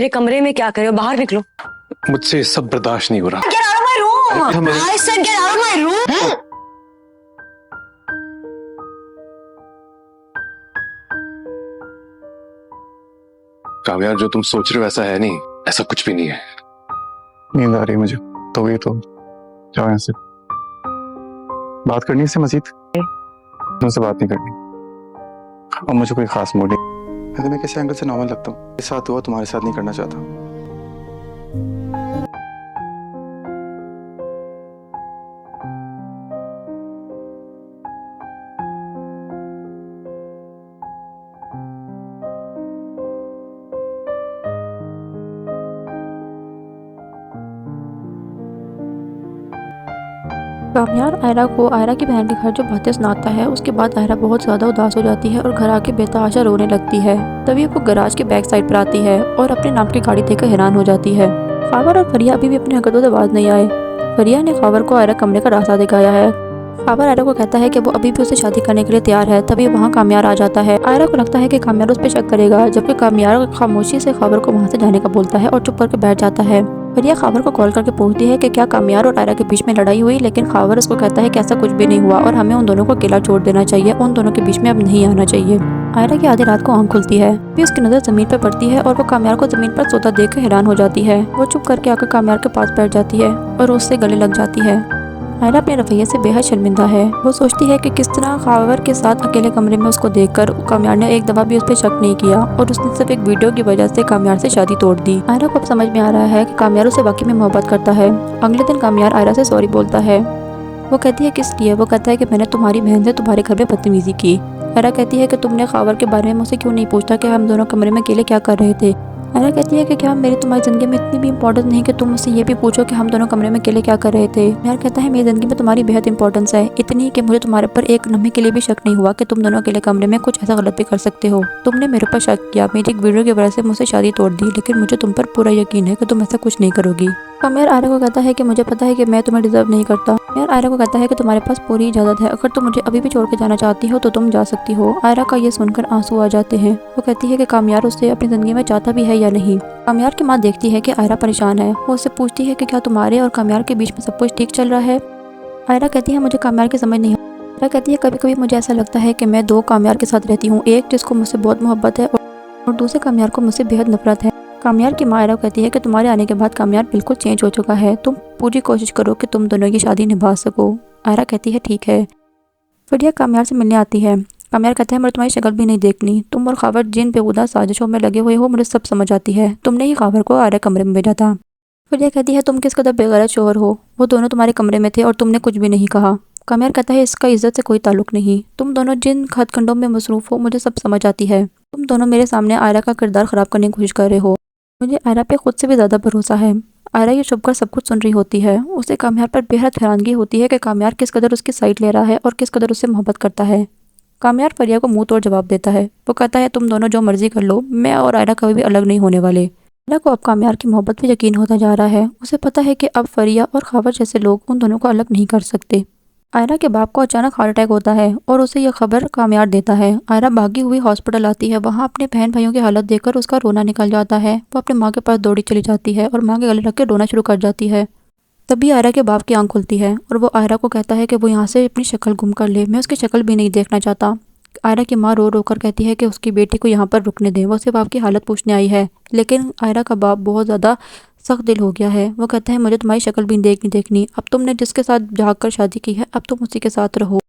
मेरे कमरे में क्या कर रहे हो? बाहर निकलो। मुझसे ये सब बर्दाश्त नहीं हो रहा। Get out of my room! I said get out of my room! कामयाब, जो तुम सोच रहे हो ऐसा है नहीं, ऐसा कुछ भी नहीं है। नींद आ रही है मुझे, तो ये तो जाओ यहाँ से। बात करनी है इससे मजीद, तुमसे बात नहीं करनी। अब मुझे कोई खास मूड नहीं। मैं तुम्हें किसी एंगल से नॉर्मल लगता हूँ, मेरे साथ हुआ तुम्हारे साथ नहीं करना चाहता। कामयार आयरा की बहन के घर जो बातें सुनाता है, उसके बाद आयरा बहुत ज़्यादा उदास हो जाती है और घर आके बेतहाशा रोने लगती है। तभी वो गराज के बैक साइड पर आती है और अपने नाम की गाड़ी देखकर हैरान हो जाती है। खावर और फरिया अभी भी अपनी हरकतों से बाज नहीं आए। फरिया ने खावर को आयरा कमरे का रास्ता दिखाया है। खावर आयरा को कहता है कि वो अभी भी उसे शादी करने के लिए तैयार है। तभी वहाँ कामयार आ जाता है। आयरा को लगता है कि कामयार उस पर शक करेगा, जबकि कामयार खामोशी से खावर को वहाँ से जाने का बोलता है और चुप करके बैठ जाता है। फरिया खावर को कॉल करके पूछती है कि क्या कामयार और आयरा के बीच में लड़ाई हुई, लेकिन खावर उसको कहता है कि ऐसा कुछ भी नहीं हुआ और हमें उन दोनों को अकेला छोड़ देना चाहिए, उन दोनों के बीच में अब नहीं आना चाहिए। आयरा की आधी रात को आंख खुलती है, फिर उसकी नज़र जमीन पर पड़ती है और वो कामयार को जमीन पर सोता देख कर हैरान हो जाती है। वो चुप करके आकर कामयार के पास बैठ जाती है और उससे गले लग जाती है। आयरा अपने रवैये से बेहद शर्मिंदा है। वो सोचती है कि किस तरह खावर के साथ अकेले कमरे में उसको देखकर कामयार ने एक दफा भी उस पर शक नहीं किया और उसने सिर्फ एक वीडियो की वजह से कामयार से शादी तोड़ दी। आयरा को अब समझ में आ रहा है कि कामयार उसे वाकई में मोहब्बत करता है। अगले दिन कामयार आयरा से सॉरी बोलता है। वो कहती है किस लिए? वो कहता है कि मैंने तुम्हारी बहन से तुम्हारे घर में बदतमीजी की। आयरा कहती है कि तुमने खावर के बारे में मुझसे क्यों नहीं पूछा कि हम दोनों कमरे में अकेले क्या कर रहे थे। आयरा कहती है कि क्या मेरी तुम्हारी ज़िंदगी में इतनी भी इंपॉर्टेंस नहीं कि तुम मुझसे ये भी पूछो कि हम दोनों कमरे में अकेले क्या कर रहे थे। यार कहता है मेरी ज़िंदगी में तुम्हारी बेहद इंपॉर्टेंस है, इतनी कि मुझे तुम्हारे पर एक लम्हे के लिए भी शक नहीं हुआ कि तुम दोनों अकेले कमरे में कुछ ऐसा गलत भी कर सकते हो। तुमने मेरे पर शक किया, मेरी एक वीडियो की वजह से मुझसे शादी तोड़ दी, लेकिन मुझे तुम पर पूरा यकीन है कि तुम ऐसा कुछ नहीं करोगी। कामयार आयरा को कहता है कि मुझे पता है कि मैं तुम्हें डिजर्व नहीं करता। यार आयरा को कहता है कि तुम्हारे पास पूरी इजाज़त है, अगर तुम मुझे अभी भी छोड़ के जाना चाहती हो तो तुम जा सकती हो। आयरा का ये सुनकर आंसू आ जाते हैं। वो कहती है कि कामयार उसे अपनी ज़िंदगी में चाहता भी है या नहीं। कामयार की माँ देखती है कि आयरा परेशान है। वो उससे पूछती है कि क्या तुम्हारे और कामयार के बीच में सब कुछ ठीक चल रहा है। आयरा कहती है मुझे कामयार की समझ नहीं। आयरा कहती है कभी कभी मुझे ऐसा लगता है कि मैं दो कामयार के साथ रहती हूँ, एक जिसको मुझसे बहुत मोहब्बत है और दूसरे कामयार को मुझसे बेहद नफरत है। कामयार की माँ आयरा कहती है कि तुम्हारे आने के बाद कामयार बिल्कुल चेंज हो चुका है, तुम पूरी कोशिश करो कि तुम दोनों की शादी निभा सको। आयरा कहती है ठीक है। फरिया कामयार से मिलने आती है। कामयार कहता है मुझे तुम्हारी शक्ल भी नहीं देखनी, तुम और खावर जिन बेहुदा साजिशों में लगे हुए हो मुझे सब समझ आती है, तुमने ही खावर को आयरा कमरे में भेजा था। फरिया कहती है तुम किस कदर बेगैरत शोहर हो, वो दोनों तुम्हारे कमरे में थे और तुमने कुछ भी नहीं कहा। कामयार कहता है इसका इज्जत से कोई ताल्लुक नहीं, तुम दोनों जिन हथकंडों में मसरूफ हो मुझे सब समझ आती है। तुम दोनों मेरे सामने आयरा का किरदार खराब करने की कोशिश कर रहे हो। मुझे आयरा पे खुद से भी ज़्यादा भरोसा है। आयरा ये चुप कर सब कुछ सुन रही होती है। उसे कामयार पर बेहद हैरानगी होती है कि कामयार किस कदर उसकी साइड ले रहा है और किस कदर उससे मोहब्बत करता है। कामयार फरिया को मुंह तोड़ जवाब देता है। वो कहता है तुम दोनों जो मर्जी कर लो, मैं और आयरा कभी भी अलग नहीं होने वाले। आयरा को अब कामयार की मोहब्बत पे यकीन होता जा रहा है। उसे पता है कि अब फरिया और खावर जैसे लोग उन दोनों को अलग नहीं कर सकते। आयरा के बाप को अचानक हार्ट अटैक होता है और उसे यह खबर कामयार देता है। आयरा भागी हुई हॉस्पिटल आती है। वहाँ अपने बहन भाइयों की हालत देखकर उसका रोना निकल जाता है। वो अपने माँ के पास दौड़ी चली जाती है और माँ के गले रख के रोना शुरू कर जाती है। तभी आयरा के बाप की आंख खुलती है और वो आयरा को कहता है कि वो यहाँ से अपनी शक्ल गुम कर ले, मैं उसकी शक्ल भी नहीं देखना चाहता। आयरा की माँ रो रो कर कहती है कि उसकी बेटी को यहाँ पर रुकने दें, वो सिर्फ आपकी हालत पूछने आई है। लेकिन आयरा का बाप बहुत ज़्यादा सख्त दिल हो गया है। वो कहता है मुझे तुम्हारी शक्ल भी देखनी, अब तुमने जिसके साथ भाग कर शादी की है अब तुम उसी के साथ रहो।